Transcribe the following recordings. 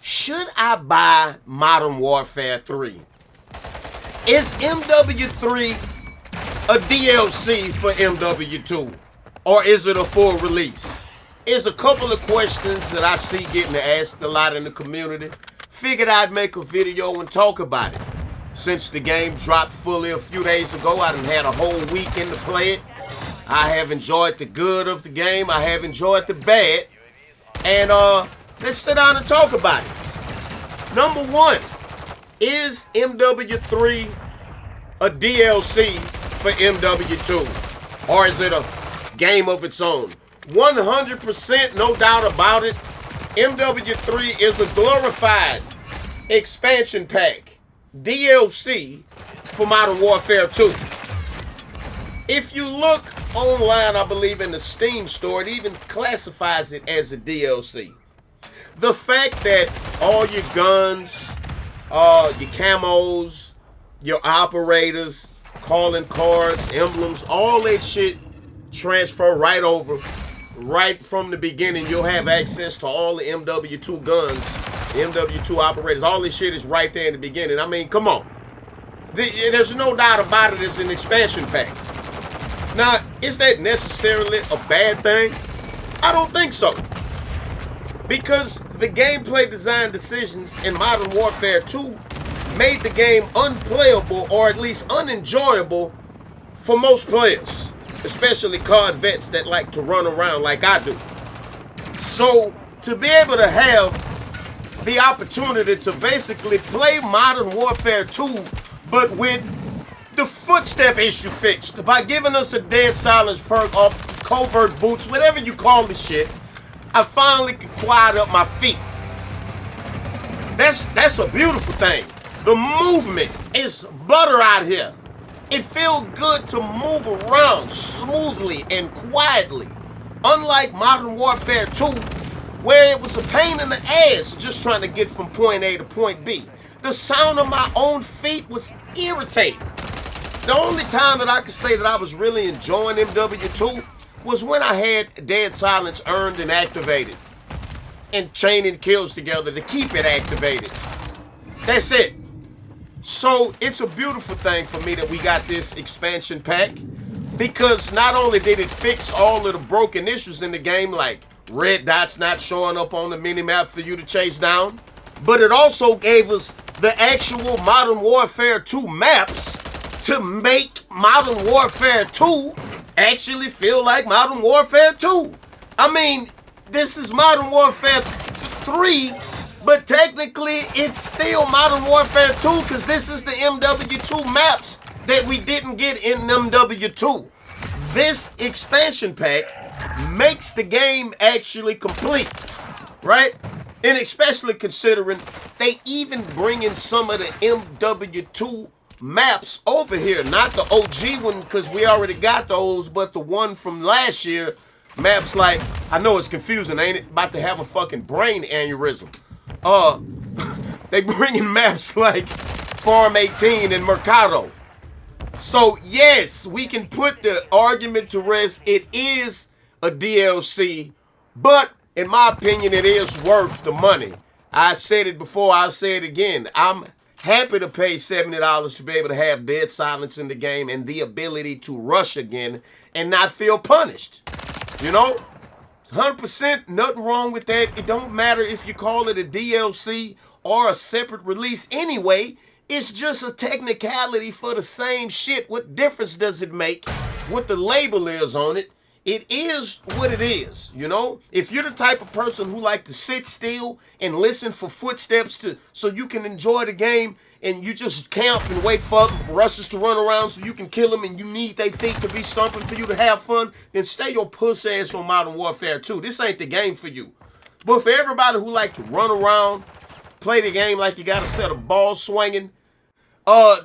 should I buy Modern Warfare 3? Is MW3 a DLC for MW2? Or is it a full release? It's a couple of questions that I see getting asked a lot in the community. Figured I'd make a video and talk about it. Since the game dropped fully a few days ago, I done had a whole weekend to play it. I have enjoyed the good of the game. I have enjoyed the bad. And let's sit down and talk about it. Number one, is MW3 a DLC for MW2? Or is it a game of its own? 100%, no doubt about it. MW3 is a glorified expansion pack, DLC, for Modern Warfare 2. If you look online, I believe in the Steam store, it even classifies it as a DLC. The fact that all your guns, your camos, your operators, calling cards, emblems, all that shit transfer right over. Right from the beginning, you'll have access to all the MW2 guns, MW2 operators. All this shit is right there in the beginning. I mean, come on. There's no doubt about it. It's an expansion pack. Now, is that necessarily a bad thing? I don't think so. Because the gameplay design decisions in Modern Warfare 2 made the game unplayable, or at least unenjoyable, for most players. Especially COD vets that like to run around like I do. So, to be able to have the opportunity to basically play Modern Warfare 2, but with the footstep issue fixed, by giving us a dead silence perk off covert boots, whatever you call the shit, I finally could quiet up my feet. That's a beautiful thing. The movement is butter out here. It feels good to move around smoothly and quietly. Unlike Modern Warfare 2, where it was a pain in the ass just trying to get from point A to point B. The sound of my own feet was irritating. The only time that I could say that I was really enjoying MW2 was when I had Dead Silence earned and activated. And chaining kills together to keep it activated. That's it. So it's a beautiful thing for me that we got this expansion pack, because not only did it fix all of the broken issues in the game, like red dots not showing up on the minimap for you to chase down, but it also gave us the actual Modern Warfare 2 maps to make Modern Warfare 2 actually feel like Modern Warfare 2. I mean, this is Modern Warfare 3, but technically, it's still Modern Warfare 2 because this is the MW2 maps that we didn't get in MW2. This expansion pack makes the game actually complete, right? And especially considering they even bring in some of the MW2 maps over here. Not the OG one because we already got those, but the one from last year. Maps like, I know it's confusing, ain't it? About to have a fucking brain aneurysm. They bring in maps like Farm 18 and Mercado. So yes, we can put the argument to rest. It is a DLC, but in my opinion, it is worth the money. I said it before, I'll say it again. I'm happy to pay $70 to be able to have dead silence in the game and the ability to rush again and not feel punished. You know? 100% nothing wrong with that. It don't matter if you call it a DLC or a separate release anyway. It's just a technicality for the same shit. What difference does it make what the label is on it? It is what it is, you know? If you're the type of person who like to sit still and listen for footsteps so you can enjoy the game, and you just camp and wait for rushes to run around so you can kill them, and you need their feet to be stomping for you to have fun, then stay your puss ass on Modern Warfare 2. This ain't the game for you. But for everybody who like to run around, play the game like you got a set of balls swinging,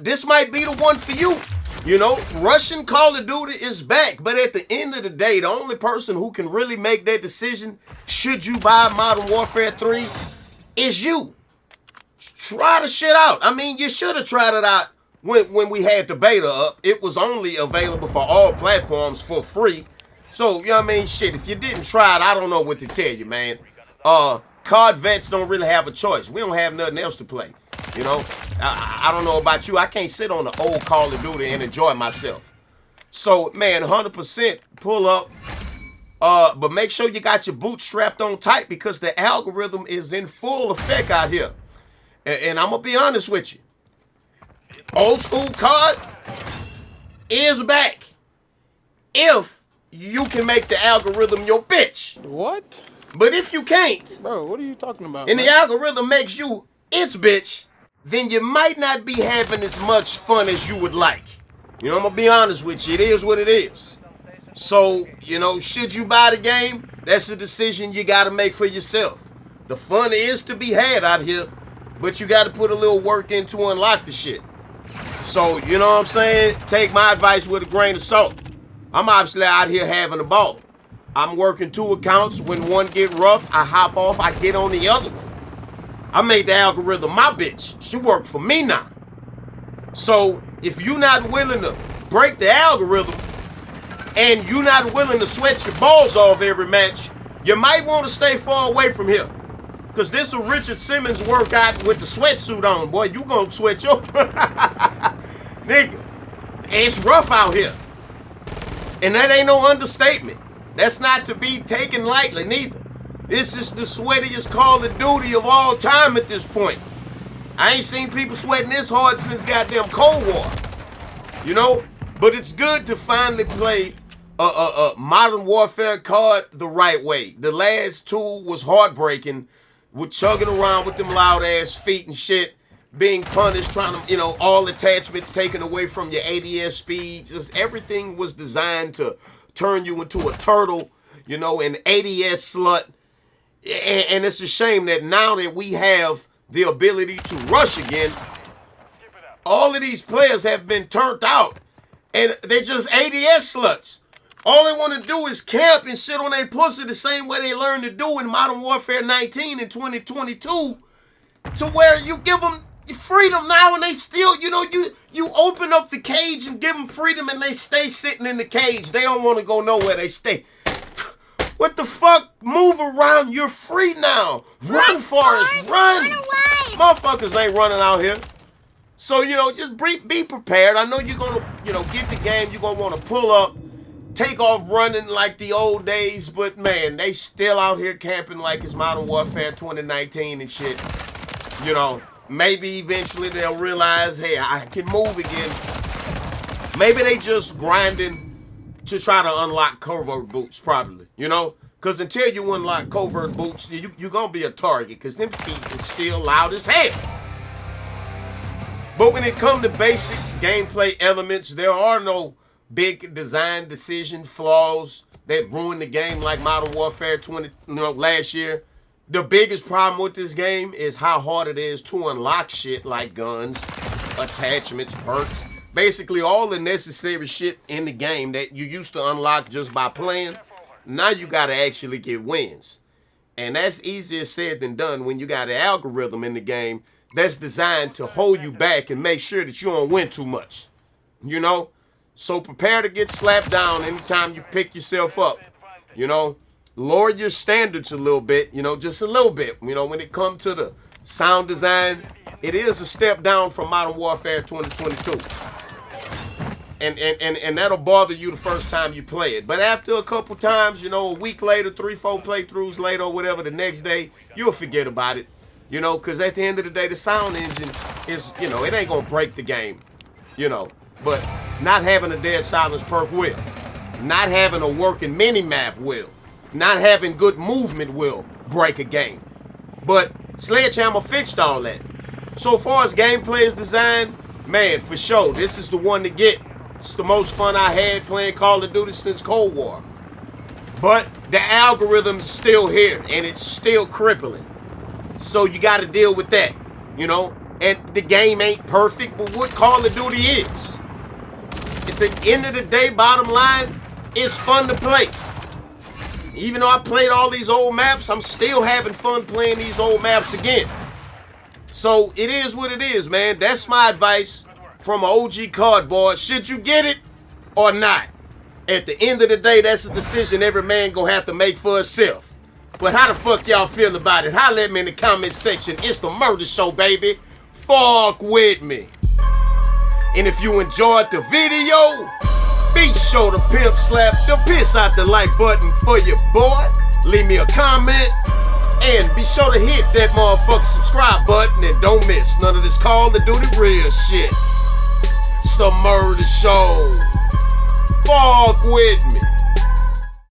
this might be the one for you. You know, Russian Call of Duty is back, but at the end of the day, the only person who can really make that decision, should you buy Modern Warfare 3, is you. Try the shit out. I mean, you should have tried it out when we had the beta up. It was only available for all platforms for free. So, you know what I mean? Shit, if you didn't try it, I don't know what to tell you, man. COD vets don't really have a choice. We don't have nothing else to play. You know, I don't know about you. I can't sit on the old Call of Duty and enjoy myself. So, man, 100% pull up. But make sure you got your boots strapped on tight because the algorithm is in full effect out here. And I'm going to be honest with you. Old school COD is back. If you can make the algorithm your bitch. What? But if you can't. Bro, what are you talking about? And the algorithm makes you its bitch, then you might not be having as much fun as you would like. You know, I'm going to be honest with you. It is what it is. So, you know, should you buy the game? That's a decision you got to make for yourself. The fun is to be had out here, but you got to put a little work in to unlock the shit. So, you know what I'm saying? Take my advice with a grain of salt. I'm obviously out here having a ball. I'm working 2 accounts. When one get rough, I hop off, I get on the other one. I made the algorithm my bitch. She worked for me now. So, if you're not willing to break the algorithm, and you're not willing to sweat your balls off every match, you might want to stay far away from here. Because this is a Richard Simmons workout with the sweatsuit on. Boy, you gonna sweat your... Nigga, it's rough out here. And that ain't no understatement. That's not to be taken lightly, neither. This is the sweatiest Call of Duty of all time at this point. I ain't seen people sweating this hard since goddamn Cold War. You know? But it's good to finally play Modern Warfare COD the right way. The last 2 was heartbreaking, with chugging around with them loud ass feet and shit, being punished, trying to, you know, all attachments taken away from your ADS speed. Just everything was designed to turn you into a turtle, you know, an ADS slut. And it's a shame that now that we have the ability to rush again, all of these players have been turned out. And they're just ADS sluts. All they want to do is camp and sit on their pussy the same way they learned to do in Modern Warfare 19 in 2022, to where you give them freedom now and they still, you know, you open up the cage and give them freedom and they stay sitting in the cage. They don't want to go nowhere. They stay. What the fuck? Move around. You're free now. Run, Forrest. Run. away. Motherfuckers ain't running out here. So, you know, just be prepared. I know you're going to, you know, get the game. You're going to want to pull up, take off running like the old days. But, man, they still out here camping like it's Modern Warfare 2019 and shit. You know, maybe eventually they'll realize, hey, I can move again. Maybe they just grinding to try to unlock covert boots, probably. You know? Because until you unlock covert boots, you're going to be a target. Because them feet is still loud as hell. But when it comes to basic gameplay elements, there are no big design decision flaws that ruin the game like Modern Warfare 20, last year. The biggest problem with this game is how hard it is to unlock shit like guns, attachments, perks. Basically all the necessary shit in the game that you used to unlock just by playing. Now you got to actually get wins. And that's easier said than done when you got an algorithm in the game that's designed to hold you back and make sure that you don't win too much. You know? So prepare to get slapped down anytime you pick yourself up. You know? Lower your standards a little bit, you know, just a little bit. You know, when it comes to the sound design, it is a step down from Modern Warfare 2022. And that'll bother you the first time you play it. But after a couple times, you know, a week later, 3-4 playthroughs later or whatever, the next day, you'll forget about it. You know, because at the end of the day, the sound engine is, you know, it ain't going to break the game, you know. But not having a dead silence perk will. Not having a working mini-map will. Not having good movement will break a game. But Sledgehammer fixed all that. So far as gameplay is designed, man, for sure, this is the one to get. It's the most fun I had playing Call of Duty since Cold War. But the algorithm's still here, and it's still crippling. So you got to deal with that, you know. And the game ain't perfect, but what Call of Duty is. At the end of the day, bottom line, it's fun to play. Even though I played all these old maps, I'm still having fun playing these old maps again. So it is what it is, man. That's my advice from an OG cardboard. Should you get it or not? At the end of the day, that's a decision every man gonna have to make for himself. But how the fuck y'all feel about it? Holla at me in the comment section. It's the Murder Show, baby. Fuck with me. And if you enjoyed the video, be sure to pimp slap the piss out the like button for your boy. Leave me a comment. And be sure to hit that motherfucking subscribe button and don't miss none of this Call of Duty real shit. It's the Murder Show. Fuck with me.